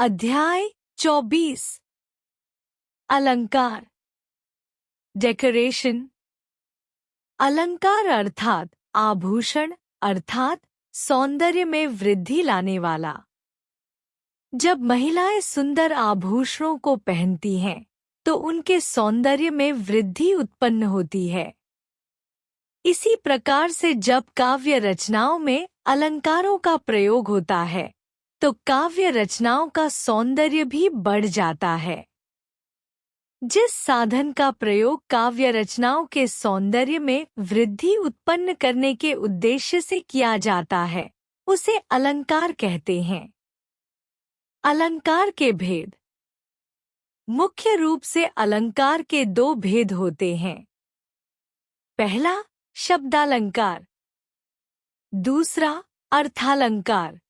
अध्याय 24 अलंकार डेकोरेशन। अलंकार अर्थात आभूषण अर्थात सौंदर्य में वृद्धि लाने वाला। जब महिलाएं सुंदर आभूषणों को पहनती हैं तो उनके सौंदर्य में वृद्धि उत्पन्न होती है। इसी प्रकार से जब काव्य रचनाओं में अलंकारों का प्रयोग होता है तो काव्य रचनाओं का सौंदर्य भी बढ़ जाता है। जिस साधन का प्रयोग काव्य रचनाओं के सौंदर्य में वृद्धि उत्पन्न करने के उद्देश्य से किया जाता है उसे अलंकार कहते हैं। अलंकार के भेद। मुख्य रूप से अलंकार के दो भेद होते हैं। पहला शब्दालंकार, दूसरा अर्थालंकार।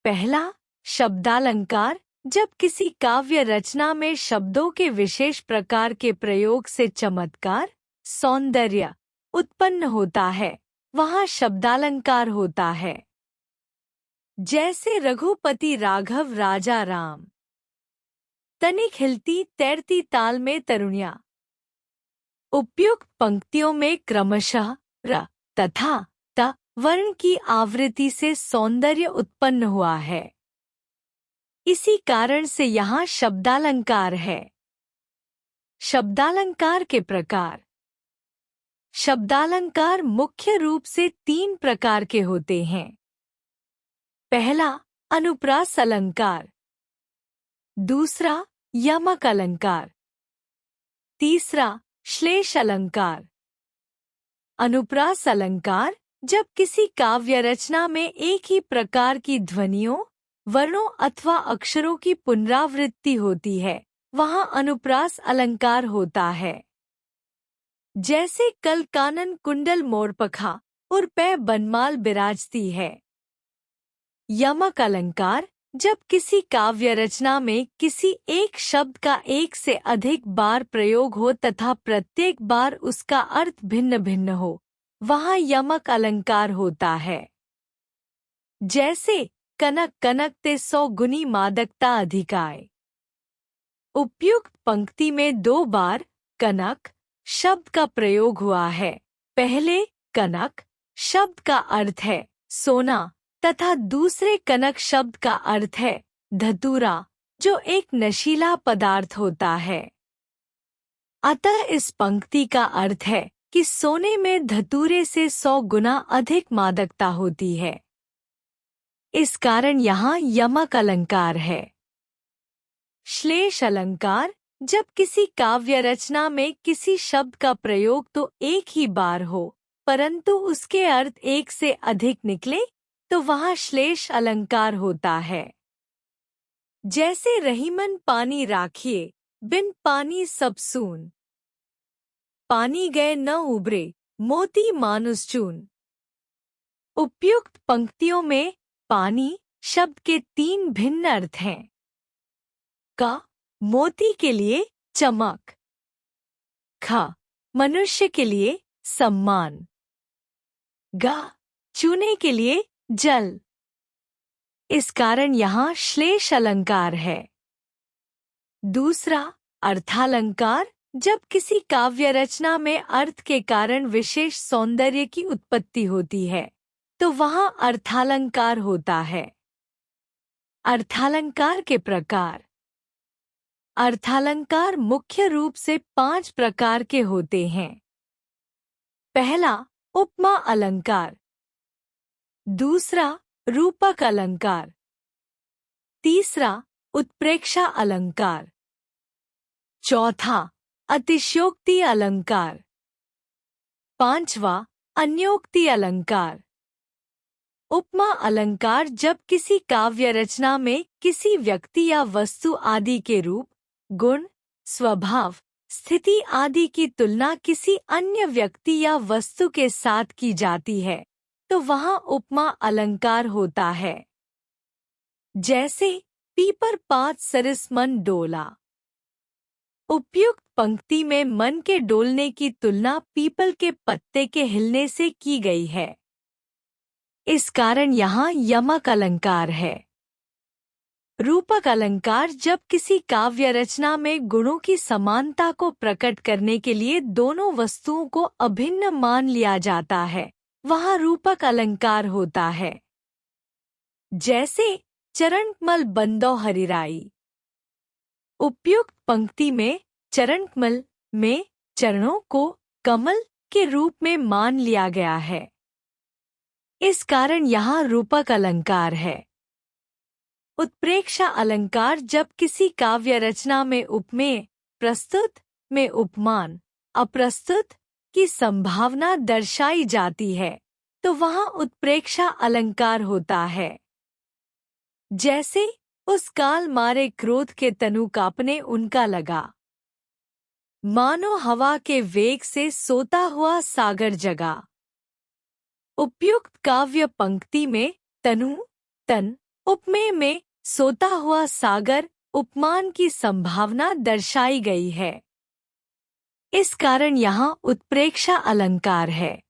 पहला शब्दालंकार जब किसी काव्य रचना में शब्दों के विशेष प्रकार के प्रयोग से चमत्कार सौंदर्य उत्पन्न होता है वहाँ शब्दालंकार होता है। जैसे रघुपति राघव राजा राम। तनिक हिलती तैरती ताल में तरुणिया। उपयुक्त पंक्तियों में क्रमशः र तथा त वर्ण की आवृत्ति से सौंदर्य उत्पन्न हुआ है। इसी कारण से यहाँ शब्दालंकार है। शब्दालंकार के प्रकार। शब्दालंकार मुख्य रूप से 3 प्रकार के होते हैं। पहला अनुप्रास अलंकार, दूसरा यमक अलंकार, तीसरा श्लेष अलंकार। अनुप्रास अलंकार जब किसी काव्य रचना में एक ही प्रकार की ध्वनियों वर्णों अथवा अक्षरों की पुनरावृत्ति होती है वहाँ अनुप्रास अलंकार होता है। जैसे कल कानन कुंडल मोरपखा और पै बनमाल बिराजती है। यमक अलंकार जब किसी काव्य रचना में किसी एक शब्द का एक से अधिक बार प्रयोग हो तथा प्रत्येक बार उसका अर्थ भिन्न भिन्न हो वहाँ यमक अलंकार होता है। जैसे कनक कनक ते 100 गुनी मादकता अधिकाय। उपयुक्त पंक्ति में 2 बार कनक शब्द का प्रयोग हुआ है। पहले कनक शब्द का अर्थ है सोना तथा दूसरे कनक शब्द का अर्थ है धतूरा जो एक नशीला पदार्थ होता है। अतः इस पंक्ति का अर्थ है कि सोने में धतूरे से 100 गुना अधिक मादकता होती है। इस कारण यहाँ यमक अलंकार है। श्लेष अलंकार जब किसी काव्य रचना में किसी शब्द का प्रयोग तो एक ही बार हो परंतु उसके अर्थ एक से अधिक निकले तो वहाँ श्लेष अलंकार होता है। जैसे रहीमन पानी राखिए बिन पानी सब सून। पानी गए न उबरे मोती मानुस चून। उपयुक्त पंक्तियों में पानी शब्द के 3 भिन्न अर्थ हैं। क मोती के लिए चमक, ख मनुष्य के लिए सम्मान, ग चूने के लिए जल। इस कारण यहाँ श्लेष अलंकार है। दूसरा अर्थालंकार जब किसी काव्य रचना में अर्थ के कारण विशेष सौंदर्य की उत्पत्ति होती है तो वहाँ अर्थालंकार होता है। अर्थालंकार के प्रकार। अर्थालंकार मुख्य रूप से 5 प्रकार के होते हैं। पहला उपमा अलंकार, दूसरा रूपक अलंकार, तीसरा उत्प्रेक्षा अलंकार, चौथा अतिशयोक्ति अलंकार, पांचवा अन्योक्ति अलंकार। उपमा अलंकार जब किसी काव्य रचना में किसी व्यक्ति या वस्तु आदि के रूप गुण स्वभाव स्थिति आदि की तुलना किसी अन्य व्यक्ति या वस्तु के साथ की जाती है तो वहाँ उपमा अलंकार होता है। जैसे पीपर पात सरिस मन डोला। उपयुक्त पंक्ति में मन के डोलने की तुलना पीपल के पत्ते के हिलने से की गई है। इस कारण यहाँ यमक अलंकार है। रूपक अलंकार जब किसी काव्य रचना में गुणों की समानता को प्रकट करने के लिए दोनों वस्तुओं को अभिन्न मान लिया जाता है, वहाँ रूपक अलंकार होता है। जैसे चरणकमल बंदो हरिराई। उपयुक्त पंक्ति में चरणकमल में चरणों को कमल के रूप में मान लिया गया है, इस कारण यहाँ रूपक अलंकार है। उत्प्रेक्षा अलंकार जब किसी काव्य रचना में उपमेय, प्रस्तुत में उपमान, अप्रस्तुत की संभावना दर्शाई जाती है, तो वहाँ उत्प्रेक्षा अलंकार होता है। जैसे उस काल मारे क्रोध के तनु कांपने उनका लगा, मानो हवा के वेग से सोता हुआ सागर जगा। उपयुक्त काव्य पंक्ति में तनु, तन, उपमेय में सोता हुआ सागर उपमान की संभावना दर्शाई गई है, इस कारण यहाँ उत्प्रेक्षा अलंकार है।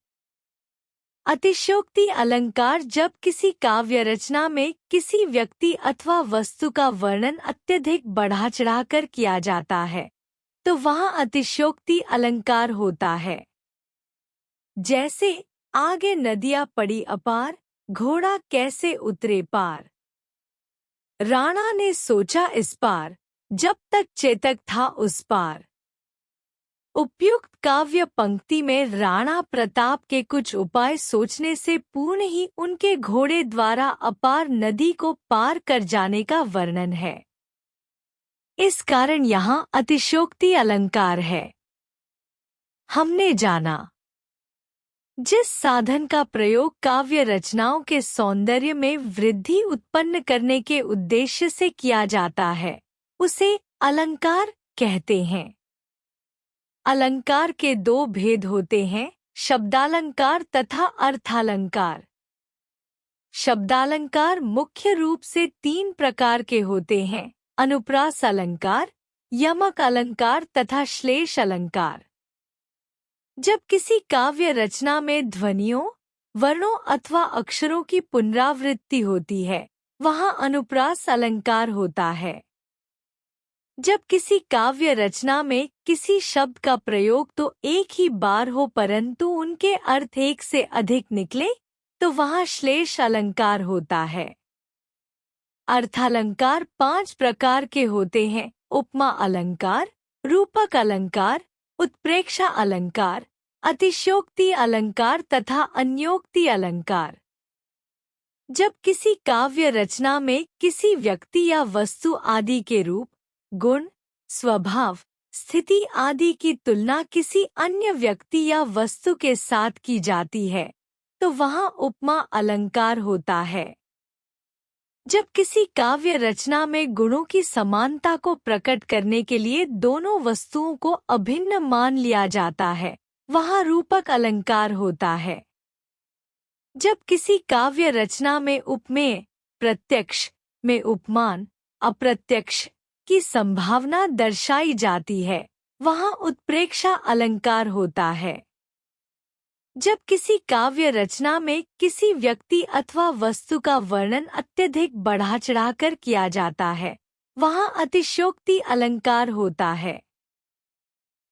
अतिशयोक्ति अलंकार जब किसी काव्य रचना में किसी व्यक्ति अथवा वस्तु का वर्णन अत्यधिक बढ़ा चढ़ाकर किया जाता है, तो वहाँ अतिशयोक्ति अलंकार होता है। जैसे आगे नदियाँ पड़ी अपार, घोड़ा कैसे उतरे पार। राणा ने सोचा इस पार, जब तक चेतक था उस पार। उपयुक्त काव्य पंक्ति में राणा प्रताप के कुछ उपाय सोचने से पूर्ण ही उनके घोड़े द्वारा अपार नदी को पार कर जाने का वर्णन है, इस कारण यहाँ अतिशयोक्ति अलंकार है। हमने जाना, जिस साधन का प्रयोग काव्य रचनाओं के सौंदर्य में वृद्धि उत्पन्न करने के उद्देश्य से किया जाता है, उसे अलंकार कहते हैं। अलंकार के दो भेद होते हैं, शब्दालंकार तथा अर्थालंकार। शब्दालंकार मुख्य रूप से तीन प्रकार के होते हैं, अनुप्रास अलंकार, यमक अलंकार तथा श्लेष अलंकार। जब किसी काव्य रचना में ध्वनियों, वर्णों अथवा अक्षरों की पुनरावृत्ति होती है, वहाँ अनुप्रास अलंकार होता है। जब किसी काव्य रचना में किसी शब्द का प्रयोग तो एक ही बार हो परंतु उनके अर्थ एक से अधिक निकले, तो वहाँ श्लेष अलंकार होता है। अर्थालंकार 5 प्रकार के होते हैं, उपमा अलंकार, रूपक अलंकार, उत्प्रेक्षा अलंकार, अतिशयोक्ति अलंकार तथा अन्योक्ति अलंकार। जब किसी काव्य रचना में किसी व्यक्ति या वस्तु आदि के रूप, गुण, स्वभाव, स्थिति आदि की तुलना किसी अन्य व्यक्ति या वस्तु के साथ की जाती है, तो वहाँ उपमा अलंकार होता है। जब किसी काव्य रचना में गुणों की समानता को प्रकट करने के लिए दोनों वस्तुओं को अभिन्न मान लिया जाता है, वहाँ रूपक अलंकार होता है। जब किसी काव्य रचना में उपमेय, प्रत्यक्ष में उपमान, अप्रत्यक्ष की संभावना दर्शाई जाती है, वहाँ उत्प्रेक्षा अलंकार होता है। जब किसी काव्य रचना में किसी व्यक्ति अथवा वस्तु का वर्णन अत्यधिक बढ़ा चढ़ाकर किया जाता है, वहाँ अतिशयोक्ति अलंकार होता है।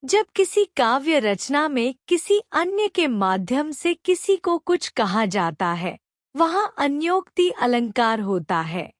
जब किसी काव्य रचना में किसी अन्य के माध्यम से किसी को कुछ कहा जाता है, वहाँ अन्योक्ति अलंकार होता है।